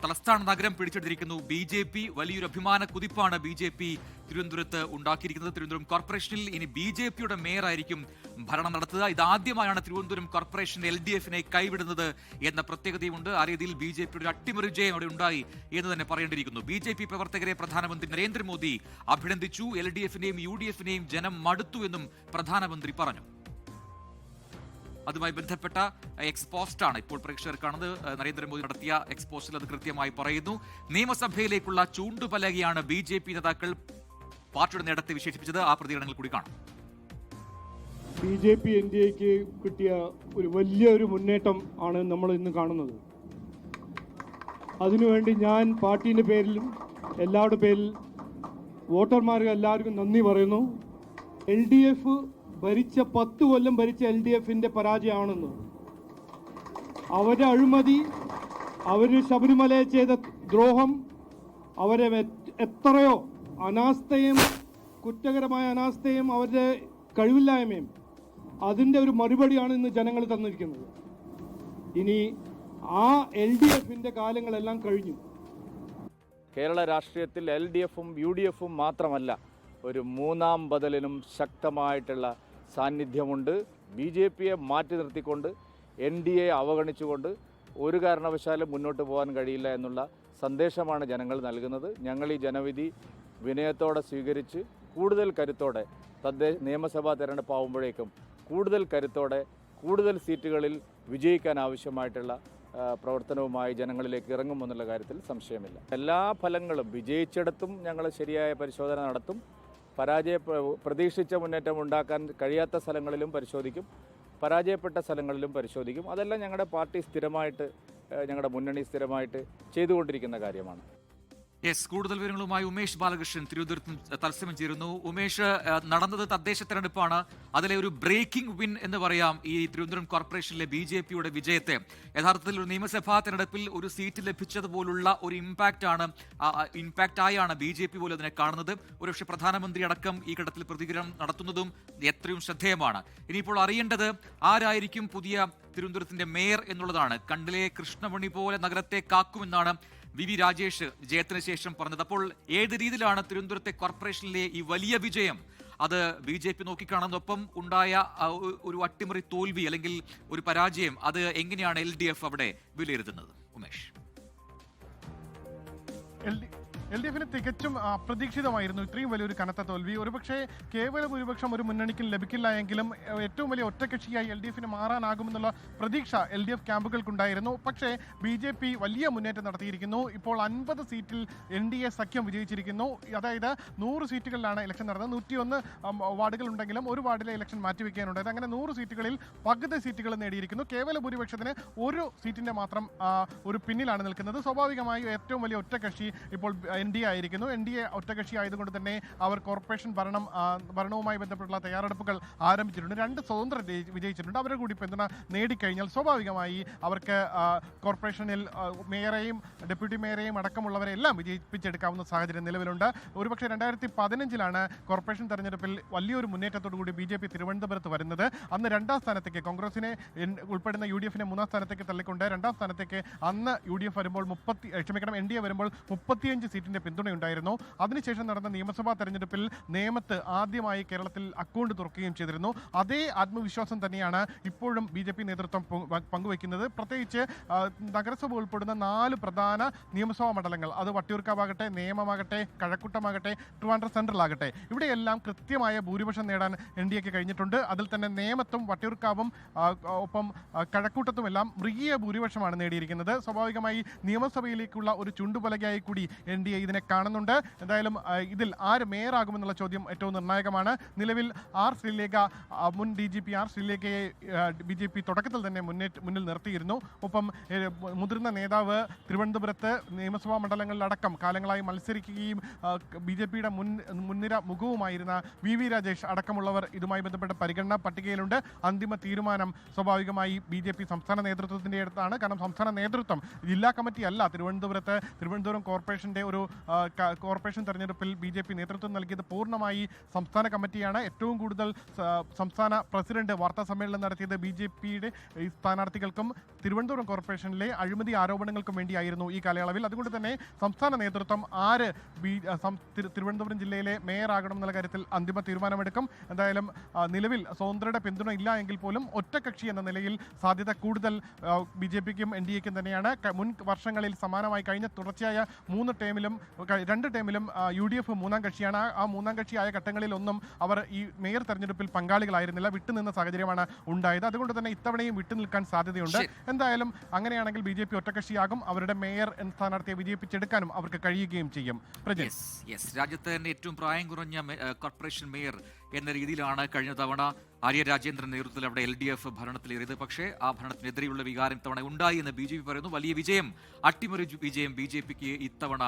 തലസ്ഥാന നഗരം പിടിച്ചെടുത്തിരിക്കുന്നു BJP. വലിയൊരു അഭിമാന കുതിപ്പാണ് BJP തിരുവനന്തപുരത്ത് ഉണ്ടാക്കിയിരിക്കുന്നത്. തിരുവനന്തപുരം കോർപ്പറേഷനിൽ ഇനി BJPയുടെ മേയറായിരിക്കും ഭരണം നടത്തുക. ഇതാദ്യമായാണ് തിരുവനന്തപുരം കോർപ്പറേഷൻ LDFനെ കൈവിടുന്നത് എന്ന പ്രത്യേകതയുണ്ട്. ആ രീതിയിൽ BJPയുടെ അട്ടിമറി വിജയം അവിടെ ഉണ്ടായി എന്ന് തന്നെ പറയേണ്ടിയിരിക്കുന്നു. BJP പ്രവർത്തകരെ പ്രധാനമന്ത്രി നരേന്ദ്രമോദി അഭിനന്ദിച്ചു. LDFനെയും UDFനെയും ജനം മടുത്തു എന്നും പ്രധാനമന്ത്രി പറഞ്ഞു. അതുമായി ബന്ധപ്പെട്ട എക്സ്പോസ്റ്റാണ് ഇപ്പോൾ പ്രേക്ഷകർ കാണുന്നത്. നരേന്ദ്രമോദി നടത്തിയ എക്സ്പോസ്റ്റിൽ അത് കൃത്യമായി പറയുന്നു. നിയമസഭയിലേക്കുള്ള ചൂണ്ടുപലകയാണ് BJP നേതാക്കൾ പാർട്ടിയുടെ നേതൃത്വത്തെ വിശേഷിപ്പിച്ചത്. ആ പ്രതികരണങ്ങൾ കൂടി കാണാം. BJP NDAക്ക് കിട്ടിയ ഒരു വലിയൊരു മുന്നേറ്റം ആണ് നമ്മൾ ഇന്ന് കാണുന്നത്. അതിനുവേണ്ടി ഞാൻ പാർട്ടിയുടെ പേരിലും എല്ലാവരുടെ പേരിൽ വോട്ടർമാർക്ക് എല്ലാവർക്കും നന്ദി പറയുന്നു. LDF ഭരിച്ച 10 കൊല്ലം ഭരിച്ച LDFന്റെ പരാജയമാണെന്ന്, അവരുടെ അഴിമതി, അവർ ശബരിമലയെ ചെയ്ത ദ്രോഹം, അവരെ എത്രയോ അനാസ്ഥയും കുറ്റകരമായ അനാസ്ഥയും അവരുടെ കഴിവില്ലായ്മയും, അതിൻ്റെ ഒരു മറുപടിയാണ് ഇന്ന് ജനങ്ങൾ തന്നിരിക്കുന്നത്. ഇനി ആ LDFന്റെ കാലങ്ങളെല്ലാം കഴിഞ്ഞു. കേരള രാഷ്ട്രീയത്തിൽ LDFും UDFും മാത്രമല്ല, ഒരു മൂന്നാം ബദലിനും ശക്തമായിട്ടുള്ള സാന്നിധ്യമുണ്ട്. BJPയെ മാറ്റി നിർത്തിക്കൊണ്ട് NDA അവഗണിച്ചുകൊണ്ട് ഒരു കാരണവശാലും മുന്നോട്ട് പോകാൻ കഴിയില്ല എന്നുള്ള സന്ദേശമാണ് ജനങ്ങൾ നൽകുന്നത്. ഞങ്ങൾ ഈ ജനവിധി വിനയത്തോടെ സ്വീകരിച്ച് കൂടുതൽ കരുത്തോടെ നിയമസഭാ തെരഞ്ഞെടുപ്പ് ആവുമ്പോഴേക്കും കൂടുതൽ കരുത്തോടെ കൂടുതൽ സീറ്റുകളിൽ വിജയിക്കാൻ ആവശ്യമായിട്ടുള്ള പ്രവർത്തനവുമായി ജനങ്ങളിലേക്ക് ഇറങ്ങുമെന്നുള്ള കാര്യത്തിൽ സംശയമില്ല. എല്ലാ ഫലങ്ങളും വിജയിച്ചിടത്തും ഞങ്ങൾ ശരിയായ പരിശോധന നടത്തും. പ്രതീക്ഷിച്ച മുന്നേറ്റം ഉണ്ടാക്കാൻ കഴിയാത്ത സ്ഥലങ്ങളിലും പരിശോധിക്കും, പരാജയപ്പെട്ട സ്ഥലങ്ങളിലും പരിശോധിക്കും. അതെല്ലാം ഞങ്ങളുടെ പാർട്ടി സ്ഥിരമായിട്ട്, ഞങ്ങളുടെ മുന്നണി സ്ഥിരമായിട്ട് ചെയ്തുകൊണ്ടിരിക്കുന്ന കാര്യമാണ്. കൂടുതൽ വിവരങ്ങളുമായി ഉമേഷ് ബാലകൃഷ്ണൻ തിരുവനന്തപുരത്ത് തത്സമയം ചേരുന്നു. ഉമേഷ്, നടന്നത് തദ്ദേശ തെരഞ്ഞെടുപ്പാണ്. അതിലെ ഒരു ബ്രേക്കിംഗ് വിൻ എന്ന് പറയാം ഈ തിരുവനന്തപുരം കോർപ്പറേഷനിലെ BJPയുടെ വിജയത്തെ. യഥാർത്ഥത്തിൽ ഒരു നിയമസഭാ തെരഞ്ഞെടുപ്പിൽ ഒരു സീറ്റ് ലഭിച്ചതുപോലുള്ള ഒരു ഇമ്പാക്റ്റായാണ് BJP പോലും അതിനെ കാണുന്നത്. ഒരുപക്ഷെ പ്രധാനമന്ത്രി അടക്കം ഈ ഘട്ടത്തിൽ പ്രതികരണം നടത്തുന്നതും എത്രയും ശ്രദ്ധേയമാണ്. ഇനിയിപ്പോൾ അറിയേണ്ടത് ആരായിരിക്കും പുതിയ തിരുവനന്തപുരത്തിന്റെ മേയർ എന്നുള്ളതാണ്. കണ്ടിലെ കൃഷ്ണമണി പോലെ നഗരത്തെ കാക്കുമെന്നാണ് VV രാജേഷ് ജയത്തിന് ശേഷം പറഞ്ഞത്. അപ്പോൾ ഏത് രീതിയിലാണ് തിരുവനന്തപുരത്തെ കോർപ്പറേഷനിലെ ഈ വലിയ വിജയം അത് BJP നോക്കിക്കാണുന്നതൊപ്പം ഉണ്ടായ ഒരു അട്ടിമറി തോൽവി അല്ലെങ്കിൽ ഒരു പരാജയം അത് എങ്ങനെയാണ് LDF അവിടെ വിലയിരുത്തുന്നത്? ഉമേഷ്, LDFന് തികച്ചും അപ്രതീക്ഷിതമായിരുന്നു ഇത്രയും വലിയൊരു കനത്ത തോൽവി. ഒരുപക്ഷെ കേവല ഭൂരിപക്ഷം ഒരു മുന്നണിക്കും ലഭിക്കില്ല എങ്കിലും ഏറ്റവും വലിയ ഒറ്റക്കക്ഷിയായി LDFന് മാറാനാകുമെന്നുള്ള പ്രതീക്ഷ LDF ക്യാമ്പുകൾക്കുണ്ടായിരുന്നു. പക്ഷേ BJP വലിയ മുന്നേറ്റം നടത്തിയിരിക്കുന്നു. ഇപ്പോൾ 50 സീറ്റിൽ NDA സഖ്യം വിജയിച്ചിരിക്കുന്നു. അതായത് 100 സീറ്റുകളിലാണ് ഇലക്ഷൻ നടന്നത്. 101 വാർഡുകൾ ഉണ്ടെങ്കിലും ഒരു വാർഡിലെ ഇലക്ഷൻ മാറ്റിവെക്കാനുണ്ടായത്. അങ്ങനെ 100 സീറ്റുകളിൽ പകുതി സീറ്റുകൾ നേടിയിരിക്കുന്നു. കേവല ഭൂരിപക്ഷത്തിന് ഒരു സീറ്റിന്റെ മാത്രം ഒരു പിന്നിലാണ് നിൽക്കുന്നത്. സ്വാഭാവികമായും ഏറ്റവും വലിയ ഒറ്റക്കക്ഷി ഇപ്പോൾ NDA ആയിരിക്കുന്നു. NDA ഒറ്റകക്ഷി ആയതുകൊണ്ട് തന്നെ അവർ കോർപ്പറേഷൻ ഭരണവുമായി ബന്ധപ്പെട്ടുള്ള തയ്യാറെടുപ്പുകൾ ആരംഭിച്ചിട്ടുണ്ട്. 2 സ്വതന്ത്രർ വിജയിച്ചിട്ടുണ്ട്. അവരുടെ കൂടി പിന്തുണ നേടിക്കഴിഞ്ഞാൽ സ്വാഭാവികമായി അവർക്ക് കോർപ്പറേഷനിൽ മേയറേയും ഡെപ്യൂട്ടി മേയറേയും അടക്കമുള്ളവരെല്ലാം വിജയിപ്പിച്ചെടുക്കാവുന്ന സാഹചര്യം നിലവിലുണ്ട്. ഒരുപക്ഷെ 2015 കോർപ്പറേഷൻ തെരഞ്ഞെടുപ്പിൽ വലിയൊരു മുന്നേറ്റത്തോടു കൂടി BJP തിരുവനന്തപുരത്ത് വരുന്നത്. അന്ന് 2ാം സ്ഥാനത്തേക്ക് കോൺഗ്രസിനെ ഉൾപ്പെടുന്ന UDFനെ 3ാം സ്ഥാനത്തേക്ക് തള്ളിക്കൊണ്ട് 2ാം സ്ഥാനത്തേക്ക് അന്ന് UDF വരുമ്പോൾ NDA വരുമ്പോൾ 35 സീറ്റിന്റെ പിന്തുണയുണ്ടായിരുന്നു. അതിനുശേഷം നടന്ന നിയമസഭാ തെരഞ്ഞെടുപ്പിൽ നേമത്ത് ആദ്യമായി കേരളത്തിൽ അക്കൗണ്ട് തുറക്കുകയും ചെയ്തിരുന്നു. അതേ ആത്മവിശ്വാസം തന്നെയാണ് ഇപ്പോഴും BJP നേതൃത്വം പങ്കുവയ്ക്കുന്നത്. പ്രത്യേകിച്ച് നഗരസഭ ഉൾപ്പെടുന്ന 4 പ്രധാന നിയമസഭാ മണ്ഡലങ്ങൾ, അത് വട്ടിയൂർക്കാവാകട്ടെ, നേമമാകട്ടെ, കഴക്കൂട്ടമാകട്ടെ, ട്രിവാൻഡ്രം സെൻട്രൽ ആകട്ടെ, ഇവിടെയെല്ലാം കൃത്യമായ ഭൂരിപക്ഷം നേടാൻ NDAക്ക് കഴിഞ്ഞിട്ടുണ്ട്. അതിൽ തന്നെ നേമത്തും വട്ടിയൂർക്കാവും ഒപ്പം കഴക്കൂട്ടത്തുമെല്ലാം മൃഗീയ ഭൂരിപക്ഷമാണ് നേടിയിരിക്കുന്നത്. സ്വാഭാവികമായി നിയമസഭയിലേക്കുള്ള ഒരു ചുണ്ടുപലകയായി കൂടി NDA ഇതിനെ കാണുന്നുണ്ട്. എന്തായാലും ഇതിൽ ആര് മേയറാകുമെന്നുള്ള ചോദ്യം ഏറ്റവും നിർണായകമാണ്. നിലവിൽ ശ്രീലേഖ, മുൻ DGP ശ്രീലേഖയെ BJP തുടക്കത്തിൽ തന്നെ മുന്നിൽ നിർത്തിയിരുന്നു. ഒപ്പം മുതിർന്ന നേതാവ് തിരുവനന്തപുരത്ത് നിയമസഭാ മണ്ഡലങ്ങളിലടക്കം കാലങ്ങളായി മത്സരിക്കുകയും BJPയുടെ മുൻനിര മുഖവുമായിരുന്ന VV രാജേഷ് അടക്കമുള്ളവർ ഇതുമായി ബന്ധപ്പെട്ട പരിഗണനാ പട്ടികയിലുണ്ട്. അന്തിമ തീരുമാനം സ്വാഭാവികമായി BJP സംസ്ഥാന നേതൃത്വത്തിൻ്റെ അടുത്താണ്. കാരണം സംസ്ഥാന നേതൃത്വം, ജില്ലാ കമ്മിറ്റി അല്ല തിരുവനന്തപുരം കോർപ്പറേഷൻ്റെ ഒരു കോർപ്പറേഷൻ തെരഞ്ഞെടുപ്പിൽ BJP നേതൃത്വം നൽകിയത് പൂർണ്ണമായി സംസ്ഥാന കമ്മിറ്റിയാണ്. ഏറ്റവും കൂടുതൽ സംസ്ഥാന പ്രസിഡന്റ് വാർത്താ സമ്മേളനം നടത്തിയത് BJPയുടെ സ്ഥാനാർത്ഥികൾക്കും തിരുവനന്തപുരം കോർപ്പറേഷനിലെ അഴിമതി ആരോപണങ്ങൾക്കും വേണ്ടിയായിരുന്നു ഈ കാലയളവിൽ. അതുകൊണ്ട് തന്നെ സംസ്ഥാന നേതൃത്വം ആര് തിരുവനന്തപുരം ജില്ലയിലെ മേയറാകണം എന്നുള്ള കാര്യത്തിൽ അന്തിമ തീരുമാനമെടുക്കും. എന്തായാലും നിലവിൽ സ്വതന്ത്രയുടെ പിന്തുണ ഇല്ല എങ്കിൽ പോലും ഒറ്റക്കക്ഷി എന്ന നിലയിൽ സാധ്യത കൂടുതൽ BJPക്കും NDAക്കും തന്നെയാണ്. മുൻ വർഷങ്ങളിൽ സമാനമായി കഴിഞ്ഞ തുടർച്ചയായ 2 ടേമിലും UDF മൂന്നാം കക്ഷിയാണ്. ആ മൂന്നാം കക്ഷിയായ ഘട്ടങ്ങളിലൊന്നും അവർ ഈ മേയർ തെരഞ്ഞെടുപ്പിൽ പങ്കാളികളായിരുന്നില്ല. വിട്ടുനിന്ന സാഹചര്യമാണ് ഉണ്ടായത്. അതുകൊണ്ട് തന്നെ ഇത്തവണയും വിട്ടുനിൽക്കാൻ സാധ്യതയുണ്ട്. എന്തായാലും അങ്ങനെയാണെങ്കിൽ BJP ഒറ്റക്കക്ഷിയാകും. അവരുടെ മേയർ സ്ഥാനാർത്ഥിയെ വിജയിപ്പിച്ചെടുക്കാനും അവർക്ക് കഴിയുകയും ചെയ്യും. രാജ്യത്ത് തന്നെ ഏറ്റവും പ്രായം കുറഞ്ഞ കോർപ്പറേഷൻ മേയർ എന്ന രീതിയിലാണ് കഴിഞ്ഞ തവണ ആര്യ രാജേന്ദ്രൻ നേതൃത്വത്തിൽ അവിടെ LDF ഭരണത്തിലേറിയത്. പക്ഷേ ആ ഭരണത്തിനെതിരെയുള്ള വികാരം ഇത്തവണ ഉണ്ടായി എന്ന് BJP പറയുന്നു. വലിയ വിജയം, അട്ടിമറി വിജയം BJPക്ക് ഇത്തവണ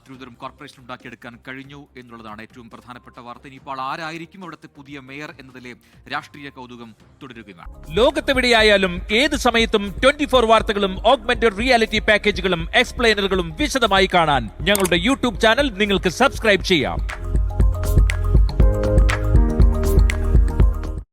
തിരുവനന്തപുരം കോർപ്പറേഷൻ ഉണ്ടാക്കിയെടുക്കാൻ കഴിഞ്ഞു എന്നുള്ളതാണ് ഏറ്റവും പ്രധാനപ്പെട്ട വാർത്ത. ഇനിയിപ്പോൾ ആരായിരിക്കും അവിടുത്തെ പുതിയ മേയർ എന്നതിലെ രാഷ്ട്രീയ കൗതുകം തുടരുകയാണ്. ലോകത്തെവിടെയായാലും ഏത് സമയത്തും 24 വാർത്തകളും ഓഗ്മെന്റഡ് റിയാലിറ്റി പാക്കേജുകളും എക്സ്പ്ലെയിനറുകളും വിശദമായി കാണാൻ ഞങ്ങളുടെ YouTube ചാനൽ നിങ്ങൾക്ക് സബ്സ്ക്രൈബ് ചെയ്യാം.